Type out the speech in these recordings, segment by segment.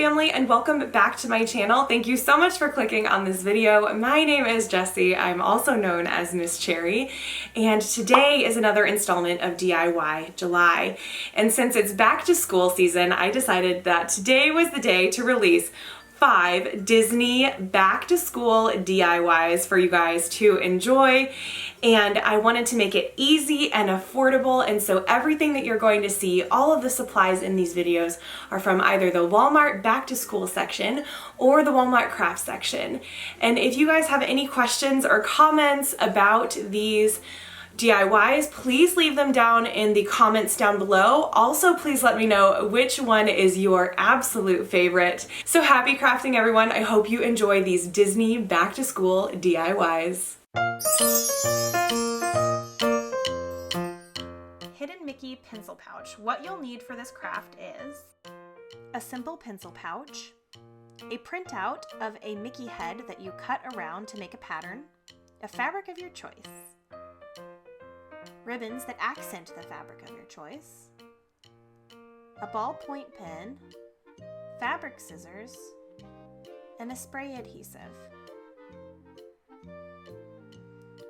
family, and welcome back to my channel. Thank you so much for clicking on this video. My name is Jessi. I'm also known as Miss Cherry, and today is another installment of DIY July. And since it's back to school season, I decided that today was the day to release 5 Disney back to school DIYs for you guys to enjoy. And I wanted to make it easy and affordable, and so everything that you're going to see, all of the supplies in these videos are from either the Walmart back to school section or the Walmart craft section. And if you guys have any questions or comments about these DIYs, please leave them down in the comments down below. Also, please let me know which one is your absolute favorite. So happy crafting, everyone. I hope you enjoy these Disney back to school DIYs. Hidden Mickey pencil pouch. What you'll need for this craft is a simple pencil pouch, a printout of a Mickey head that you cut around to make a pattern, a fabric of your choice, ribbons that accent the fabric of your choice, a ballpoint pen, fabric scissors, and a spray adhesive.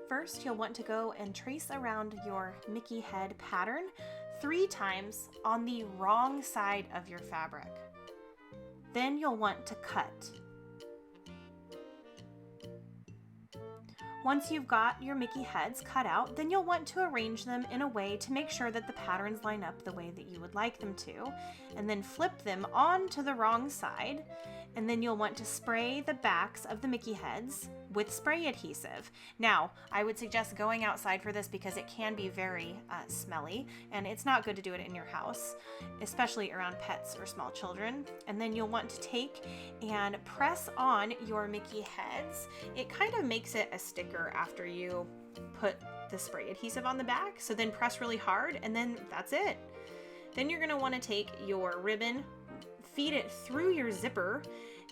First, you'll want to go and trace around your Mickey head pattern 3 times on the wrong side of your fabric. Then you'll want to cut. Once you've got your Mickey heads cut out, then you'll want to arrange them in a way to make sure that the patterns line up the way that you would like them to, and then flip them onto the wrong side, and then you'll want to spray the backs of the Mickey heads with spray adhesive. Now, I would suggest going outside for this because it can be very smelly, and it's not good to do it in your house, especially around pets or small children. And then you'll want to take and press on your Mickey heads. It kind of makes it a sticker after you put the spray adhesive on the back, so then press really hard, and then that's it. Then you're going to want to take your ribbon, feed it through your zipper,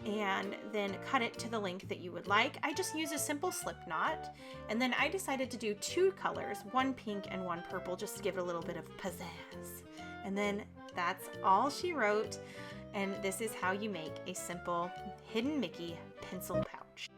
and then cut it to the length that you would like. I just use a simple slip knot, and then I decided to do 2 colors, one pink and one purple, just to give it a little bit of pizzazz. And then that's all she wrote, and this is how you make a simple Hidden Mickey pencil pouch.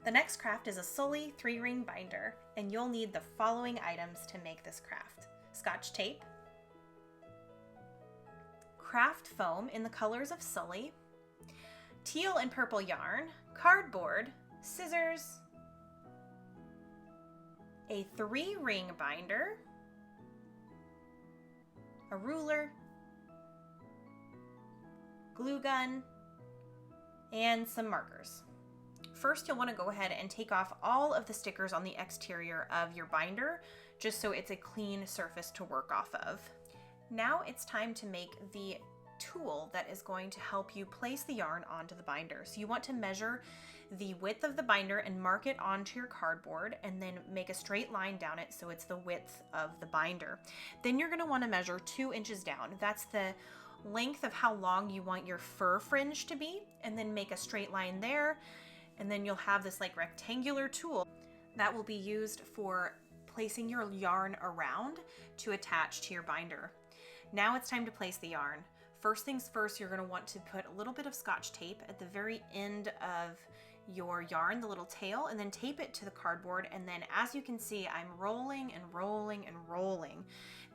The next craft is a Sulley 3-ring binder, and you'll need the following items to make this craft: Scotch tape, craft foam in the colors of Sulley, teal and purple yarn, cardboard, scissors, a 3-ring binder, a ruler, glue gun, and some markers. First, you'll want to go ahead and take off all of the stickers on the exterior of your binder, just so it's a clean surface to work off of. Now it's time to make the tool that is going to help you place the yarn onto the binder. So you want to measure the width of the binder and mark it onto your cardboard, and then make a straight line down it so it's the width of the binder. Then you're going to want to measure 2 inches down. That's the length of how long you want your fur fringe to be, and then make a straight line there. And then you'll have this like rectangular tool that will be used for placing your yarn around to attach to your binder. Now it's time to place the yarn. First things first, you're going to want to put a little bit of Scotch tape at the very end of your yarn, the little tail, and then tape it to the cardboard. And then, as you can see, I'm rolling and rolling and rolling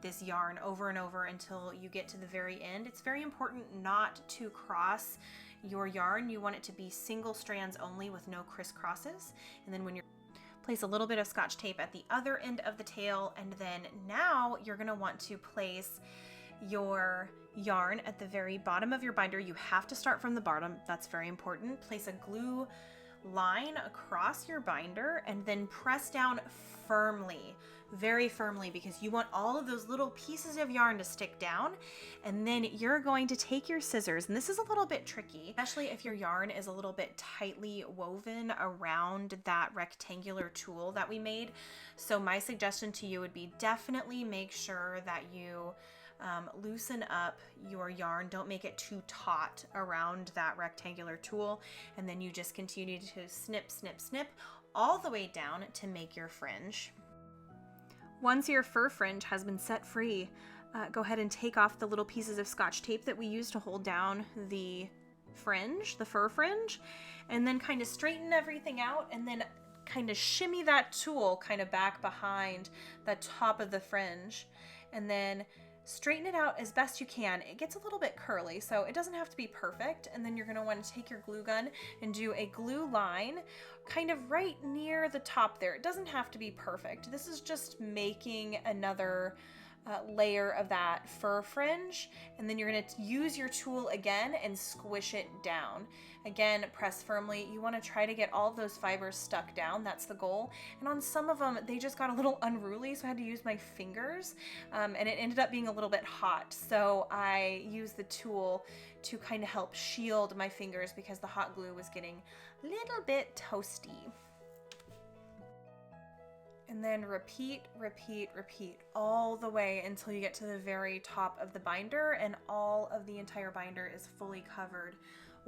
this yarn over and over until you get to the very end. It's very important not to cross your yarn. You want it to be single strands only with no crisscrosses. And then when you're place a little bit of Scotch tape at the other end of the tail, and then now you're going to want to place your yarn at the very bottom of your binder. You have to start from the bottom. That's very important. Place a glue line across your binder and then press down firmly, very firmly, because you want all of those little pieces of yarn to stick down. And then you're going to take your scissors, and this is a little bit tricky, especially if your yarn is a little bit tightly woven around that rectangular tool that we made. So my suggestion to you would be definitely make sure that you loosen up your yarn. Don't make it too taut around that rectangular tool. And then you just continue to snip, snip, snip all the way down to make your fringe. Once your fur fringe has been set free, go ahead and take off the little pieces of Scotch tape that we use to hold down the fringe, the fur fringe, and then kind of straighten everything out, and then kind of shimmy that tool kind of back behind the top of the fringe, and then straighten it out as best you can. It gets a little bit curly, so it doesn't have to be perfect. And then you're going to want to take your glue gun and do a glue line kind of right near the top there. It doesn't have to be perfect. This is just making another layer of that fur fringe, and then you're going to use your tool again and squish it down. Again, press firmly. You want to try to get all of those fibers stuck down. That's the goal. And on some of them, they just got a little unruly, so I had to use my fingers, and it ended up being a little bit hot. So I used the tool to kind of help shield my fingers because the hot glue was getting a little bit toasty. And then repeat, repeat, repeat all the way until you get to the very top of the binder and all of the entire binder is fully covered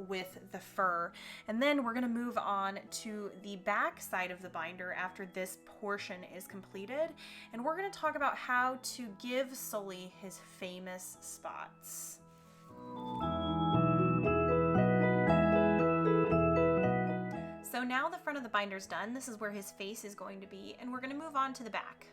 with the fur. And then we're going to move on to the back side of the binder after this portion is completed. And we're going to talk about how to give Sulley his famous spots. So now the front of the binder's done. This is where his face is going to be, and we're going to move on to the back.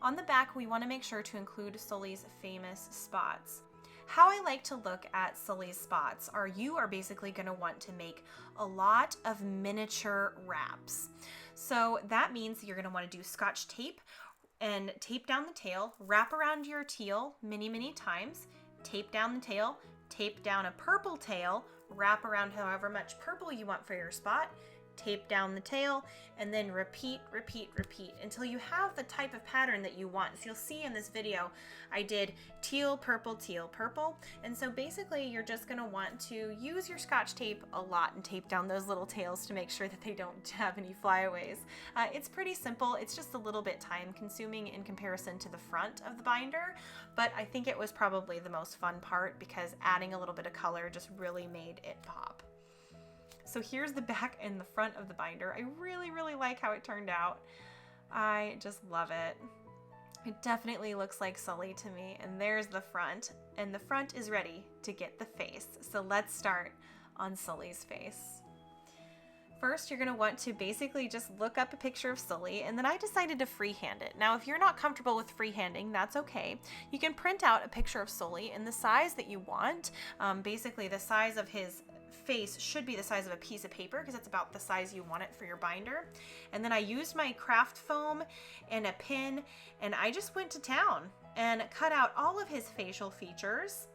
On the back, we want to make sure to include Sulley's famous spots. How I like to look at Sulley's spots are you are basically going to want to make a lot of miniature wraps. So that means you're going to want to do Scotch tape and tape down the tail, wrap around your teal many times, tape down the tail, tape down a purple tail, wrap around however much purple you want for your spot, tape down the tail, and then repeat, repeat, repeat until you have the type of pattern that you want. So you'll see in this video, I did teal, purple, and so basically you're just going to want to use your Scotch tape a lot and tape down those little tails to make sure that they don't have any flyaways. It's pretty simple. It's just a little bit time consuming in comparison to the front of the binder, but I think it was probably the most fun part because adding a little bit of color just really made it pop. So here's the back and the front of the binder. I really like how it turned out. I just love it. It definitely looks like Sulley to me. And there's the front. And the front is ready to get the face. So let's start on Sulley's face. First, you're going to want to basically just look up a picture of Sulley, and then I decided to freehand it. Now, if you're not comfortable with freehanding, that's okay. You can print out a picture of Sulley in the size that you want. Basically, the size of his face should be the size of a piece of paper because that's about the size you want it for your binder. And then I used my craft foam and a pin, and I just went to town and cut out all of his facial features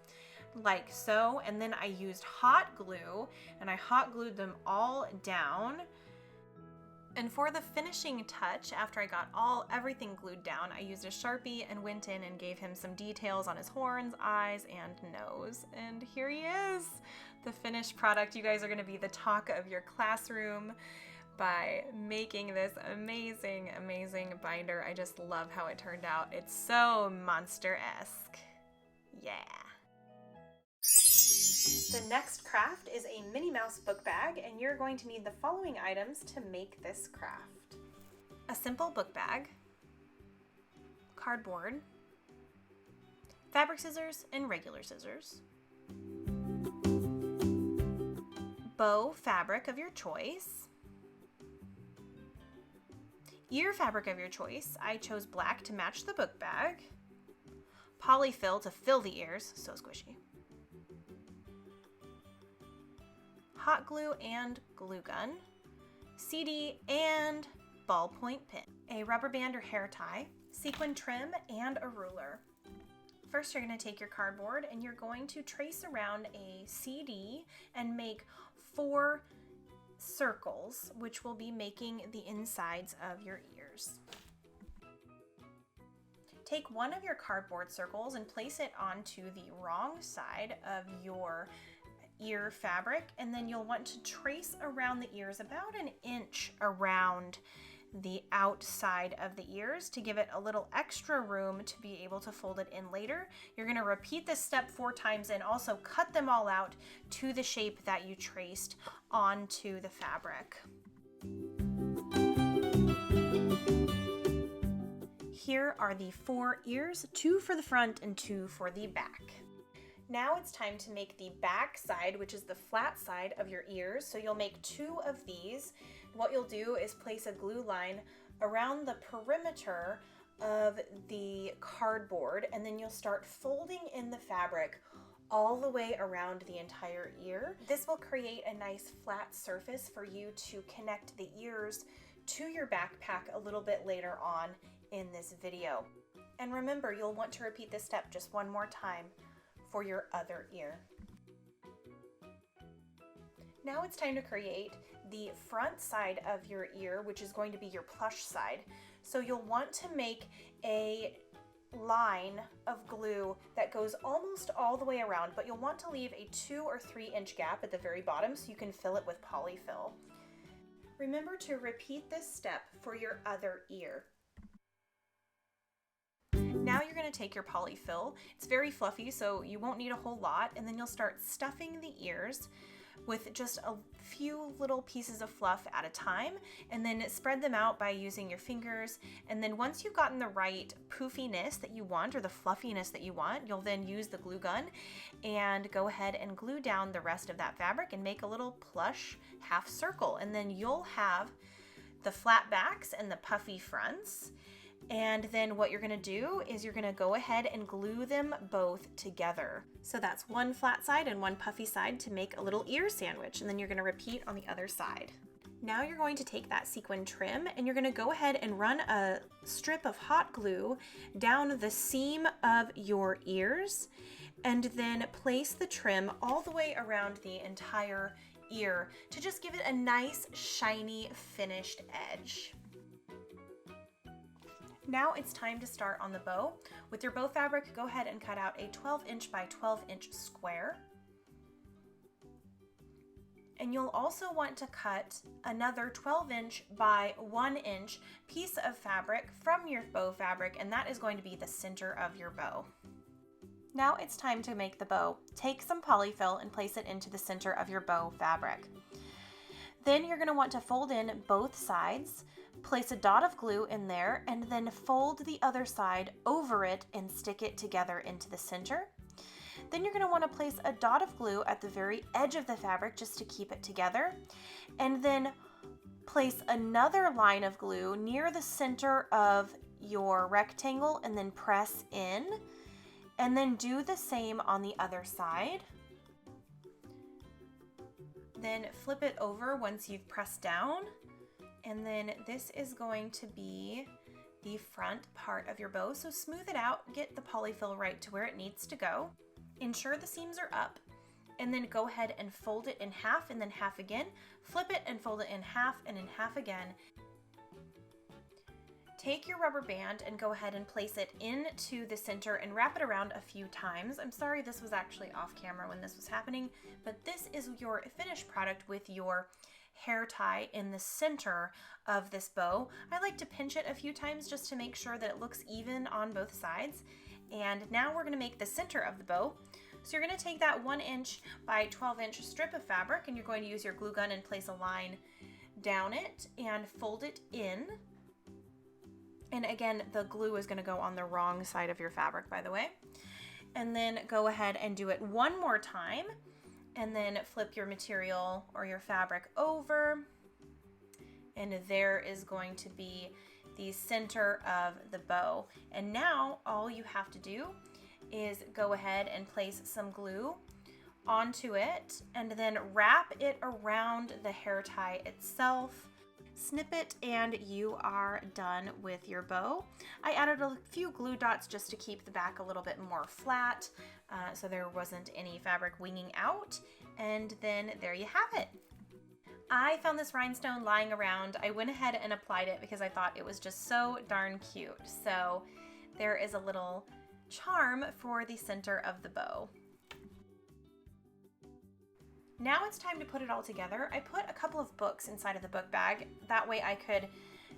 like so, and then I used hot glue and I hot glued them all down. And for the finishing touch, after I got everything glued down, I used a Sharpie and went in and gave him some details on his horns, eyes, and nose. And here he is, the finished product. You guys are going to be the talk of your classroom by making this amazing binder. I just love how it turned out. It's so monster-esque. Yeah. The next craft is a Minnie Mouse book bag, and you're going to need the following items to make this craft. A simple book bag, cardboard, fabric scissors and regular scissors, bow fabric of your choice, ear fabric of your choice. I chose black to match the book bag, polyfill to fill the ears, so squishy, hot glue and glue gun, CD and ballpoint pen, a rubber band or hair tie, sequin trim, and a ruler. First, you're going to take your cardboard and you're going to trace around a CD and make 4 circles, which will be making the insides of your ears. Take one of your cardboard circles and place it onto the wrong side of your ear fabric, and then you'll want to trace around the ears about an inch around the outside of the ears to give it a little extra room to be able to fold it in later. You're going to repeat this step 4 times and also cut them all out to the shape that you traced onto the fabric. Here are the 4 ears, 2 for the front and 2 for the back. Now it's time to make the back side, which is the flat side of your ears. So you'll make 2 of these. What you'll do is place a glue line around the perimeter of the cardboard, and then you'll start folding in the fabric all the way around the entire ear. This will create a nice flat surface for you to connect the ears to your backpack a little bit later on in this video. And remember, you'll want to repeat this step just one more time for your other ear. Now it's time to create the front side of your ear, which is going to be your plush side. So you'll want to make a line of glue that goes almost all the way around, but you'll want to leave a 2 or 3 inch gap at the very bottom so you can fill it with polyfill. Remember to repeat this step for your other ear. Now you're going to take your polyfill. It's very fluffy, so you won't need a whole lot, and then you'll start stuffing the ears with just a few little pieces of fluff at a time, and then spread them out by using your fingers. And then once you've gotten the right poofiness that you want, or the fluffiness that you want, you'll then use the glue gun and go ahead and glue down the rest of that fabric and make a little plush half circle. And then you'll have the flat backs and the puffy fronts. And then what you're going to do is you're going to go ahead and glue them both together. So that's one flat side and one puffy side to make a little ear sandwich, and then you're going to repeat on the other side. Now you're going to take that sequin trim and you're going to go ahead and run a strip of hot glue down the seam of your ears, and then place the trim all the way around the entire ear to just give it a nice shiny finished edge. Now it's time to start on the bow. With your bow fabric, go ahead and cut out a 12 inch by 12 inch square. And you'll also want to cut another 12 inch by 1 inch piece of fabric from your bow fabric, and that is going to be the center of your bow. Now it's time to make the bow. Take some polyfill and place it into the center of your bow fabric. Then you're going to want to fold in both sides, place a dot of glue in there, and then fold the other side over it and stick it together into the center. Then you're going to want to place a dot of glue at the very edge of the fabric just to keep it together, and then place another line of glue near the center of your rectangle and then press in, and then do the same on the other side. Then flip it over once you've pressed down, and then this is going to be the front part of your bow. So smooth it out, get the polyfill right to where it needs to go. Ensure the seams are up, and then go ahead and fold it in half and then half again. Flip it and fold it in half and in half again. Take your rubber band and go ahead and place it into the center and wrap it around a few times. I'm sorry this was actually off camera when this was happening, but this is your finished product with your hair tie in the center of this bow. I like to pinch it a few times just to make sure that it looks even on both sides. And now we're going to make the center of the bow. So you're going to take that 1 inch by 12 inch strip of fabric, and you're going to use your glue gun and place a line down it and fold it in. And again, the glue is going to go on the wrong side of your fabric, by the way. And then go ahead and do it one more time, and then flip your material or your fabric over. And there is going to be the center of the bow. And now all you have to do is go ahead and place some glue onto it, and then wrap it around the hair tie itself. Snip it, and you are done with your bow. I added a few glue dots just to keep the back a little bit more flat, so there wasn't any fabric winging out, and then there you have it. I found this rhinestone lying around. I went ahead and applied it because I thought it was just so darn cute. So there is a little charm for the center of the bow. Now it's time to put it all together. I put a couple of books inside of the book bag. That way I could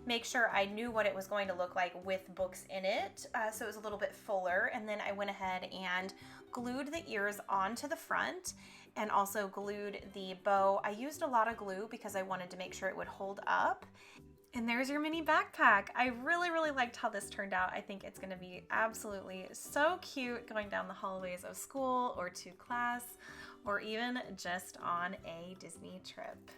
make sure I knew what it was going to look like with books in it, so it was a little bit fuller. And then I went ahead and glued the ears onto the front and also glued the bow. I used a lot of glue because I wanted to make sure it would hold up. And there's your mini backpack. I really liked how this turned out. I think it's gonna be absolutely so cute going down the hallways of school or to class or even just on a Disney trip.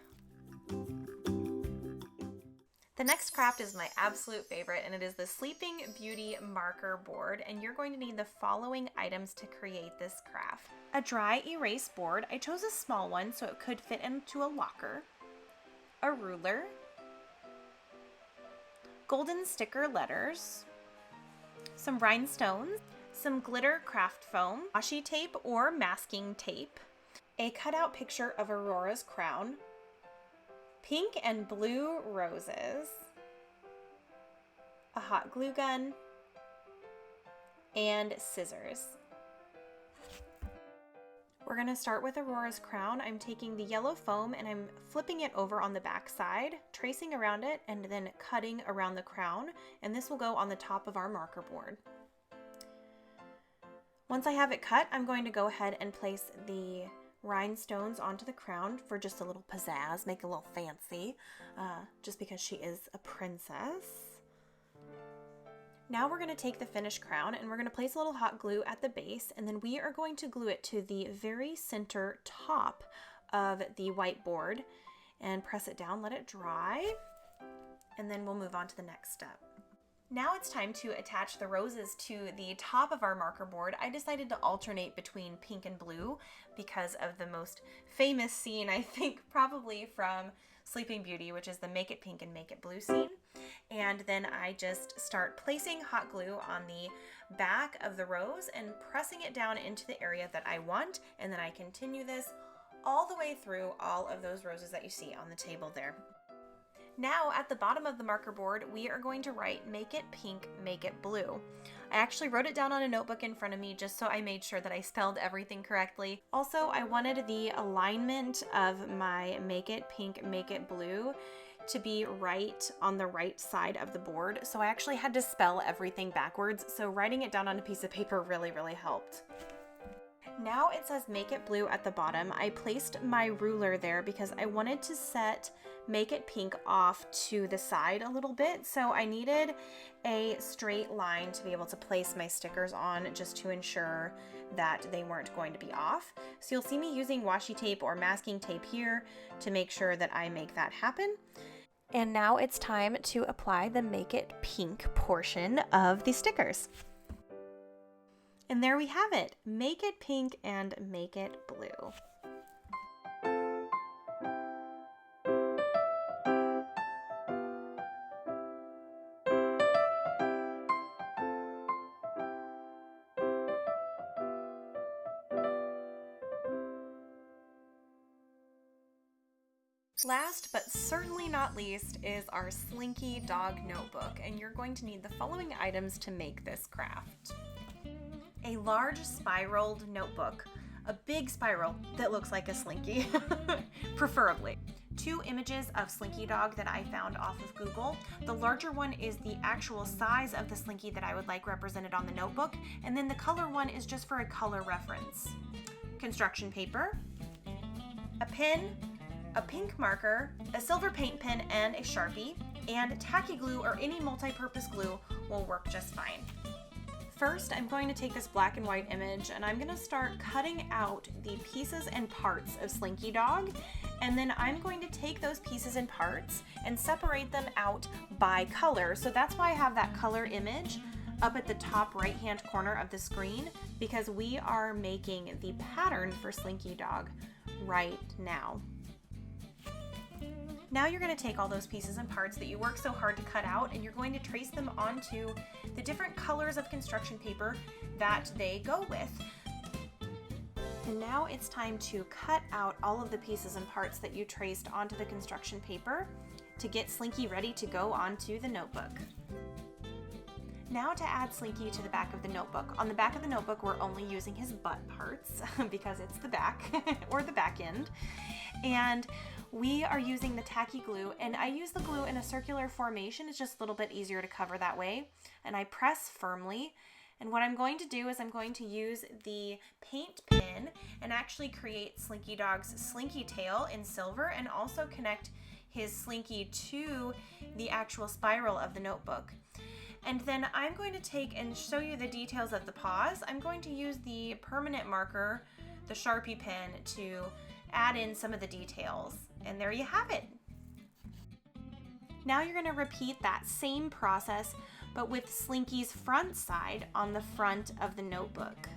The next craft is my absolute favorite, and it is the Sleeping Beauty marker board, and you're going to need the following items to create this craft. A dry erase board. I chose a small one so it could fit into a locker. A ruler. Golden sticker letters, some rhinestones, some glitter craft foam, washi tape or masking tape, a cutout picture of Aurora's crown, pink and blue roses, a hot glue gun, and scissors. We're going to start with Aurora's crown. I'm taking the yellow foam and I'm flipping it over on the back side, tracing around it, and then cutting around the crown, and this will go on the top of our marker board. Once I have it cut, I'm going to go ahead and place the rhinestones onto the crown for just a little pizzazz, make it a little fancy, just because she is a princess. Now we're going to take the finished crown and we're going to place a little hot glue at the base, and then we are going to glue it to the very center top of the white board and press it down, let it dry, and then we'll move on to the next step. Now it's time to attach the roses to the top of our marker board. I decided to alternate between pink and blue because of the most famous scene, I think probably from Sleeping Beauty, which is the Make It Pink and Make It Blue scene. And then I just start placing hot glue on the back of the rose and pressing it down into the area that I want. And then I continue this all the way through all of those roses that you see on the table there. Now at the bottom of the marker board, we are going to write Make It Pink, Make It Blue. I actually wrote it down on a notebook in front of me just so I made sure that I spelled everything correctly. Also, I wanted the alignment of my Make It Pink, Make It Blue to be right on the right side of the board. So I actually had to spell everything backwards. So writing it down on a piece of paper really helped. Now it says Make It Blue at the bottom. I placed my ruler there because I wanted to set Make It Pink off to the side a little bit. So I needed a straight line to be able to place my stickers on, just to ensure that they weren't going to be off. So you'll see me using washi tape or masking tape here to make sure that I make that happen. And now it's time to apply the Make It Pink portion of the stickers. And there we have it. Make it pink and make it blue. Last but certainly not least is our Slinky Dog Notebook, and you're going to need the following items to make this craft. A large spiraled notebook, a big spiral that looks like a Slinky, preferably. 2 images of Slinky Dog that I found off of Google. The larger one is the actual size of the Slinky that I would like represented on the notebook, and then the color one is just for a color reference. Construction paper, a pen, a pink marker, a silver paint pen, and a Sharpie, and tacky glue or any multi-purpose glue will work just fine. First, I'm going to take this black and white image and I'm going to start cutting out the pieces and parts of Slinky Dog, and then I'm going to take those pieces and parts and separate them out by color. So that's why I have that color image up at the top right hand corner of the screen, because we are making the pattern for Slinky Dog right now. Now you're going to take all those pieces and parts that you worked so hard to cut out, and you're going to trace them onto the different colors of construction paper that they go with. And now it's time to cut out all of the pieces and parts that you traced onto the construction paper to get Slinky ready to go onto the notebook. Now to add Slinky to the back of the notebook. On the back of the notebook, we're only using his butt parts because it's the back or the back end. And we are using the tacky glue, and I use the glue in a circular formation. It's just a little bit easier to cover that way. And I press firmly. And what I'm going to do is I'm going to use the paint pen and actually create Slinky Dog's slinky tail in silver, and also connect his Slinky to the actual spiral of the notebook. And then I'm going to take and show you the details of the paws. I'm going to use the permanent marker, the Sharpie pen, to add in some of the details. And there you have it. Now you're going to repeat that same process, but with Slinky's front side on the front of the notebook.